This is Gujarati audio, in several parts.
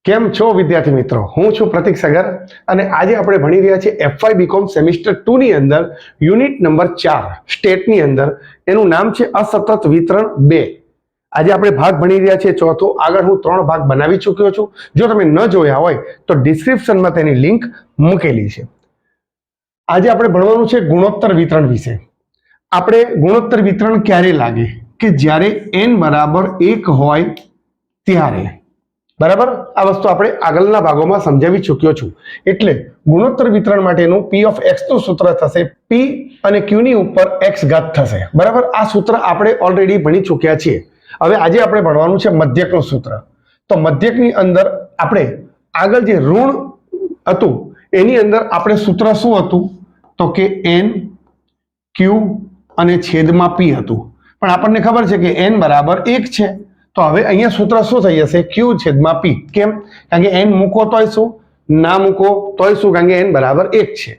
કેમ છો વિદ્યાર્થી મિત્રો? હું છું પ્રતીક સગર અને આજે આપણે ભણી રહ્યા છીએ એફવાય બીકોમ સેમિસ્ટર 2 ની અંદર યુનિટ નંબર 4 સ્ટેટની અંદર. એનું નામ છે અસતત વિતરણ 2. આજે આપણે ભાગ ભણી રહ્યા છીએ ચોથો. આગળ હું 3 ભાગ બનાવી ચૂક્યો છું. જો તમે ન જોયા હોય તો ડિસ્ક્રિપ્શનમાં તેની લિંક મૂકેલી છે. આજે આપણે ભણવાનું છે ગુણોત્તર વિતરણ વિશે. આપણે ગુણોત્તર વિતરણ ક્યારે લાગે કે જ્યારે n બરાબર 1 હોય ત્યારે. બરાબર, આ વસ્તુ આપણે આગળના ભાગોમાં સમજાવી ચૂક્યો છું. એટલે ગુણોત્તર વિતરણ માટેનું p ઓફ x નું સૂત્ર થશે p અને q ની ઉપર x ઘાત થશે. બરાબર, આ સૂત્ર આપણે ઓલરેડી ભણી ચૂક્યા છીએ. હવે આજે આપણે ભણવાનું છે મધ્યકનું સૂત્ર. તો મધ્યકની અંદર આપણે આગળ જે ઋણ હતું એની અંદર આપણે સૂત્ર શું હતું તો કે n q અને છેદમાં p હતું. પણ આપણને ખબર છે કે n બરાબર 1 છે. તો હવે અહીંયા સૂત્ર શું થઈ જશે? q છેદમાં p. કેમ? કારણ કે n મૂકો તોય શું, ના મૂકો તોય શું, કારણ કે n બરાબર 1 છે.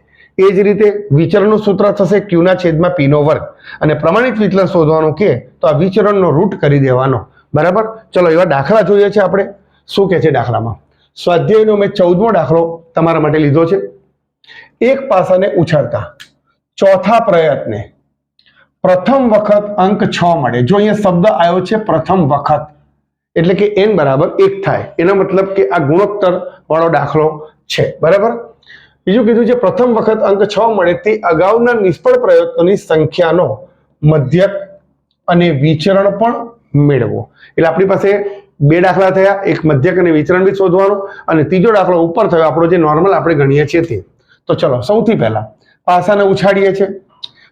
એ જ રીતે વિચરણનું સૂત્ર થશે q ના છેદમાં p નો વર્ગ. અને પ્રમાણિત વિચલન શોધવાનું કે તો આ વિચરણનો રૂટ કરી દેવાનો. બરાબર, ચલો એવા દાખલા જોઈએ છે આપણે. શું કે છે દાખલામાં? સ્વાધ્યાયનો મેં 14મો દાખલો તમારા માટે લીધો છે. એક પાસાને ઉછાળતા ચોથા પ્રયત્ને પ્રથમ વખત અંક 6 મળે. જો અહીંયા શબ્દ આવ્યો છે પ્રથમ વખત, એટલે કે n બરાબર 1 થાય. એનો મતલબ કે આ ગુણોત્તર વાળો દાખલો છે. બરાબર, બીજું કીધું છે પ્રથમ વખત અંક 6 મળે તે અગાઉના નિષ્ફળ પ્રયત્નોની સંખ્યાનો મધ્યક અને વિચરણ પણ મેળવો. એટલે આપણી પાસે 2 દાખલા થયા, એક મધ્યક અને વિચરણ બી શોધવાનું, અને ત્રીજો દાખલો ઉપર થયો આપણો જે નોર્મલ આપણે ગણીએ છીએ તે. તો ચલો સૌથી પહેલા પાસાને ઉછાળીએ છીએ.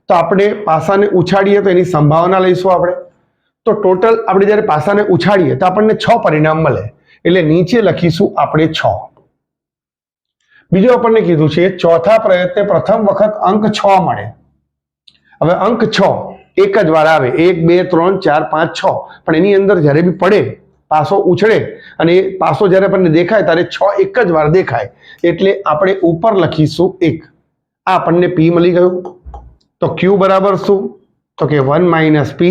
તો આપણે પાસાને ઉછાળીએ તો એની સંભાવના લઈશું આપણે. તો ટોટલ આપણે જ્યારે પાસાને ઉછાળીએ તો આપણને 6 પરિણામ મળે. એટલે નીચે લખીશું આપણે 6. બીજું આપણને કીધું છે ચોથા પ્રયત્ને પ્રથમ વખત અંક 6 મળે. હવે અંક 6 એક જ વાર આવે, 1 2 3 4 5 6, પણ એની અંદર જ્યારે બી પડે પાસો ઉછળે અને એ પાસો જ્યારે આપણને દેખાય ત્યારે 6 એક જ વાર દેખાય. એટલે આપણે ઉપર લખીશું 1. આ આપણને p મળી ગયું. તો q બરાબર શું તો કે 1 માઇનસ p,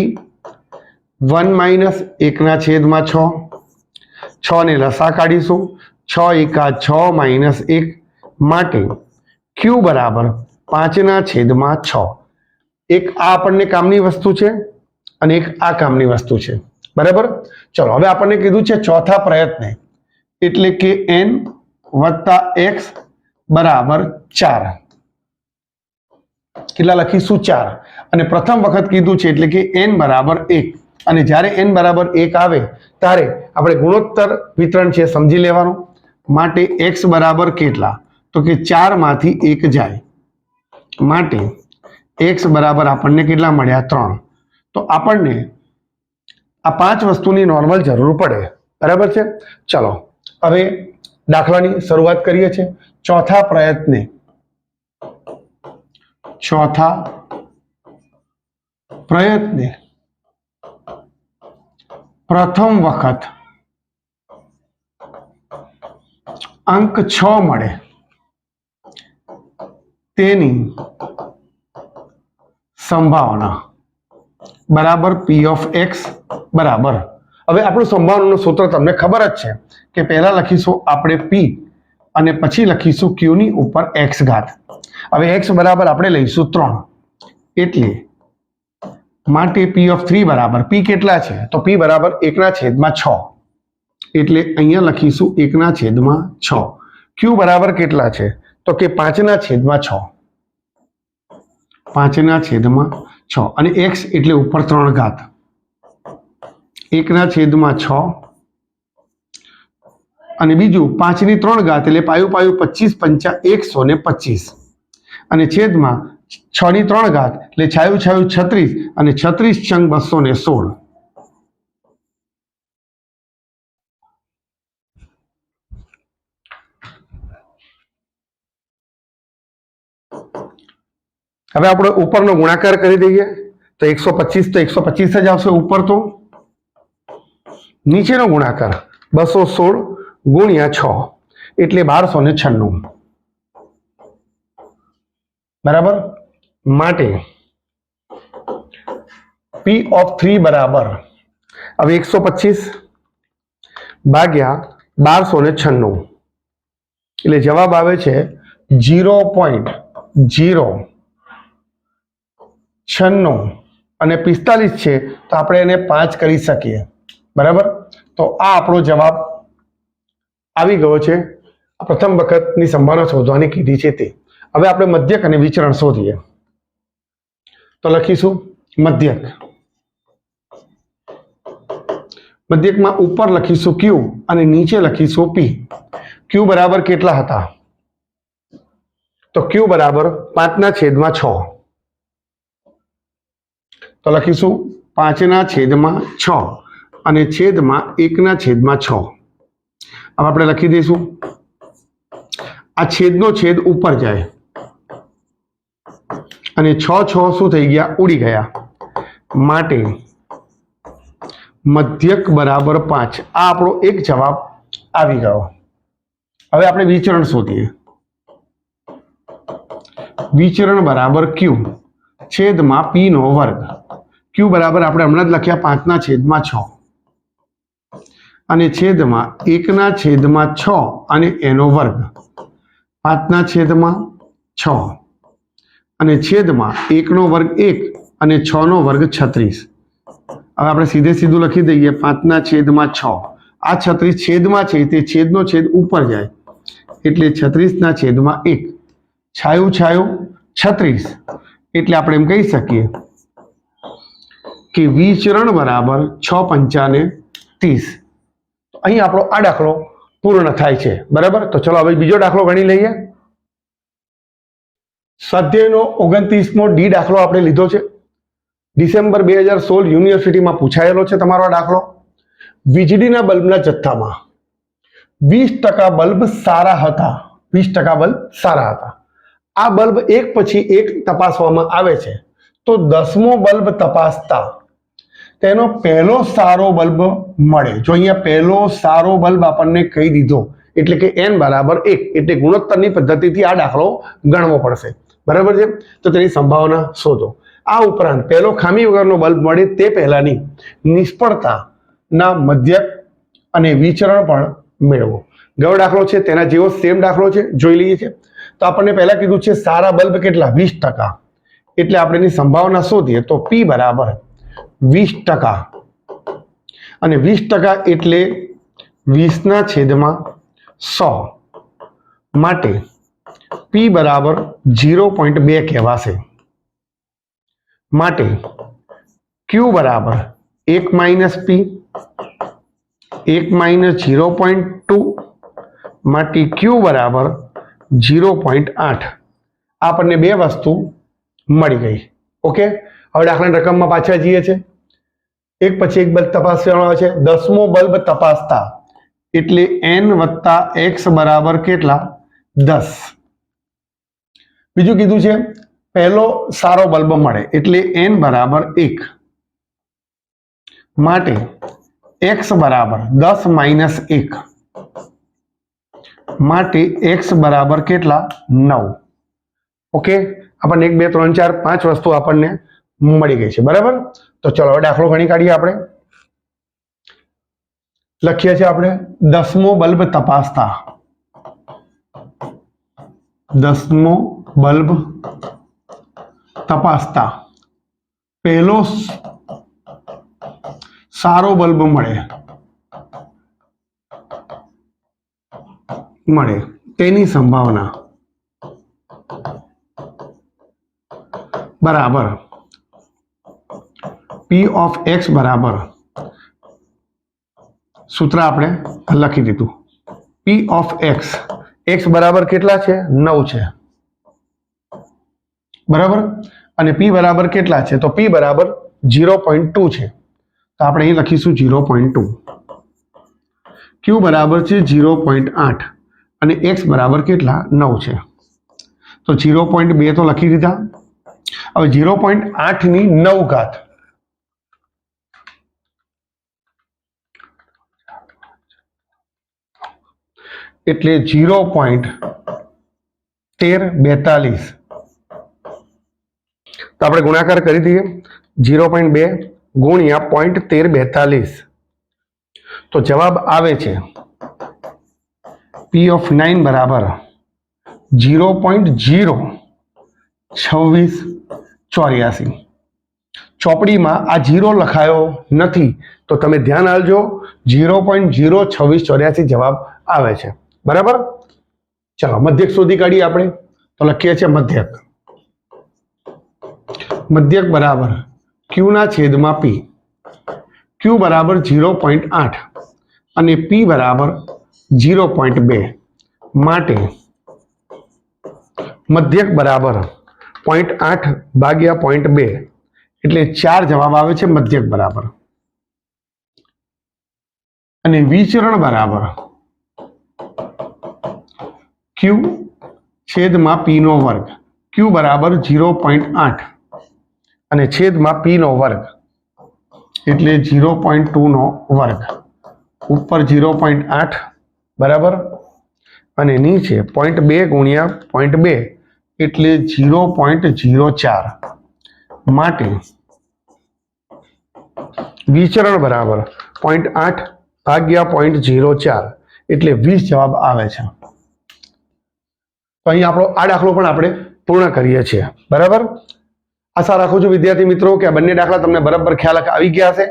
1 માઇનસ 1 ના છેદમાં 6. 6 ને લસા કાઢીશું. 6 એકા 6 માઇનસ 1, માટે q બરાબર 5 ના છેદમાં 6. એક આ આપણને કામની વસ્તુ છે અને એક આ કામની વસ્તુ છે. બરાબર, ચલો હવે આપણને કીધું છે ચોથા પ્રયત્ને, એટલે કે n વત્તા x બરાબર 4. કેટલા લખીશું? 4. અને પ્રથમ વખત કીધું છે એટલે કે n બરાબર 1. અને જ્યારે n બરાબર 1 આવે ત્યારે આપણે ગુણોત્તર વિતરણ છે સમજી લેવાનું. માટે x બરાબર કેટલા તો કે 4 માંથી 1 જાય, માટે x બરાબર આપણને કેટલા મળ્યા? 3. તો આપણને આ 5 વસ્તુની નોર્મલ જરૂર પડે. બરાબર છે, ચલો હવે દાખલાની શરૂઆત કરીએ છીએ. ચોથા પ્રયત્ને પ્રથમ વખત અંક 6 મળે તેની સંભાવના બરાબર p ઓફ x બરાબર. હવે આપણું સંભાવનાનું સૂત્ર તમને ખબર જ છે કે પહેલા લખીશું આપણે p અને પછી લખીશું q ની ઉપર x ઘાત. હવે x બરાબર આપણે લઈશું 3. એટલે માટે p ઓફ 3 બરાબર p કેટલા છે તો p બરાબર 1 ના છેદમાં 6. એટલે અહીંયા લખીશું 1 ના છેદમાં 6. q બરાબર કેટલા છે તો કે 5 ના છેદમાં 6. 5 ના છેદમાં 6 અને x એટલે ઉપર 3 ઘાત. 1 ના છેદમાં 6 અને બીજું 5 ની 3 ઘાત એટલે પાયું પાયું 25 પંચા 125 અને છેદમાં 6 ની 3 ઘાત એટલે છાયું છાયું 36 અને 36 છંગ 216. હવે આપણે ઉપરનો ગુણાકાર કરી દઈએ તો 125 તો 125 જ આવશે ઉપર. તો નીચેનો ગુણાકાર 216 ગુણ્યા 6 એટલે 1296. બરાબર, માટે p ઓફ 3 બરાબર હવે 125 ભાગ્યા 1296 એટલે જવાબ આવે છે 0.096 અને 45 છે તો આપણે એને 5 કરી શકીએ, બરાબર. તો આ આપણો જવાબ આવી ગયો છે. પ્રથમ વખતની સંભાવના શોધવાની કીધી છે તે. હવે આપણે મધ્યક અને વિચરણ શોધીએ. તો લખીશું મધ્યક. મધ્યકમાં ઉપર લખીશું ક્યુ અને નીચે લખીશું પી. ક્યુ બરાબર કેટલા હતા? તો ક્યુ બરાબર 5/6. તો લખીશું 5/6 અને છેદમાં 1/6. હવે આપણે લખી દઈશું. આ છેદનો છેદ ઉપર જાય અને 6 શું થઈ ગયા? ઉડી ગયા. માટે મધ્યક બરાબર 5. આ આપણો એક જવાબ આવી ગયો. હવે આપણે વિચરણ શોધીએ. વિચરણ બરાબર ક્યુ છેદમાં પી નો વર્ગ. ક્યુ બરાબર આપણે હમણાં જ લખ્યા 5/6 અને છેદમાં 1/6 અને એનો વર્ગ. 5/6 અને છેદમાં 1 નો વર્ગ 1 અને 6 નો વર્ગ 36. હવે આપણે સીધે સીધું લખી દઈએ 5/6. આ 36 છેદમાં છે તે છેદનો છેદ ઉપર જાય એટલે 36/1. છાયું છાયું 36 એટલે આપણે એમ કહી શકીએ કે વિચરણ બરાબર 6×5 = 30. અહીં આપણો આ દાખલો પૂર્ણ થાય છે, બરાબર. તો ચલો હવે બીજો દાખલો ગણી લઈએ. સ્વાધ્યાયનો 29મો ડી દાખલો આપણે લીધો છે. ડિસેમ્બર 2016 યુનિવર્સિટીમાં પૂછાયેલો છે તમારો આ દાખલો. વીજળીના બલ્બના જથ્થામાં 20% બલ્બ સારા હતા. 20% બલ્બ સારા હતા. આ બલ્બ એક પછી એક તપાસવામાં આવે છે તો 10મો બલ્બ તપાસતા તેનો પહેલો સારો બલ્બ મળે. જો અહીંયા પહેલો સારો બલ્બ આપણને કહી દીધો એટલે કે n બરાબર 1 એટલે ગુણોત્તરની પદ્ધતિથી આ દાખલો ગણવો પડશે, બરાબર છે. તો તેની સંભાવના શોધો. આ ઉપરાંત પહેલો ખામી વગરનો બલ્બ મળે તે પહેલાની નિષ્ફળતાના મધ્યક અને વિચરણ પણ મેળવો. ગયો દાખલો છે તેના જેવો સેમ દાખલો છે, જોઈ લઈએ છે. તો આપણને પહેલા કીધું છે સારા બલ્બ કેટલા? 20%. એટલે આપણે એની સંભાવના શોધીએ તો P બરાબર 20% અને 20% એટલે 20/100 માટે P બરાબર 0.2 કહેવાશે. માટે Q બરાબર 1 - P 1 - 0.2 માટે Q બરાબર 0.8. આપણને બે વસ્તુ મળી ગઈ. ઓકે. હવે દાખલાની રકમમાં પાછા જઈએ છે. એક પછી એક બલ્બ તપાસવાનો આવે છે. 10મો બલ્બ તપાસતા એટલે n + x બરાબર કેટલા? 10. બીજું કીધું છે પહેલો સારો બલ્બ મળે એટલે n બરાબર 1 માટે x બરાબર 10 - 1 માટે x બરાબર કેટલા? 9. ઓકે. આપણને 1 2 3 4 5 વસ્તુ આપણને મળી ગઈ છે, બરાબર. તો ચલો હવે દાખલો ગણી કાઢીએ. આપણે લખીએ છીએ આપણે 10મો બલ્બ તપાસતા. 10મો બલ્બ તપાસતા પહેલો સારો બલ્બ મળે તેની સંભાવના બરાબર P of x બરાબર સૂત્ર આપણે લખી દીધું. P of x બરાબર કેટલા છે? 9 છે, બરાબર. અને P બરાબર કેટલા છે? તો P બરાબર 0.2 છે. તો આપણે અહીં લખીશું 0.2. Q બરાબર છે 0.8 અને x બરાબર કેટલા? 9 છે. તો 0.2 તો લખી દીધા. હવે 0.8 ની 9 ઘાત એટલે 0.1342. તો આપણે ગુણાકાર કરી દઈએ. 0.2 ગુણ્યા 0.1342. તો જવાબ આવે છે પી ઓફ 9 બરાબર 0.02684. ચોપડીમાં આ 0 લખાયો નથી, તો તમે ધ્યાન આપજો, 0.02684 જવાબ આવે છે. બરાબર. ચલો મધ્યક શોધી કાઢીએ આપણે. તો લખીએ છીએ મધ્યક. મધ્યક બરાબર ક્યુ ના છેદમાં પી. ક્યુ બરાબર 0.8 અને પી બરાબર 0.2 માટે મધ્યક બરાબર 0.8 ભાગ્યા 0.2 એટલે 4 જવાબ આવે છે મધ્યક બરાબર. અને વિચરણ બરાબર ક્યુ છેદમાં પી નો વર્ગ. ક્યુ બરાબર 0.8 અને છેદમાં પી નો વર્ગ એટલે 0.2 નો વર્ગ. ઉપર 0.8 બરાબર અને નીચે 0.2 ગુણ્યા 0.2 એટલે 0.04 માટે વિચરણ બરાબર 0.8 ભાગ્યા 0.04 એટલે 20 જવાબ આવે છે. તો અહીં આપણો આ દાખલો પણ આપણે પૂર્ણ કરીએ છીએ. બરાબર. આશા રાખું છું વિદ્યાર્થી મિત્રો કે આ બંને દાખલા તમને બરાબર ખ્યાલ આવી ગયા હશે.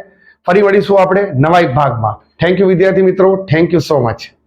ફરી મળીશું આપણે નવા એક ભાગમાં. થેન્ક યુ વિદ્યાર્થી મિત્રો. Thank you so much.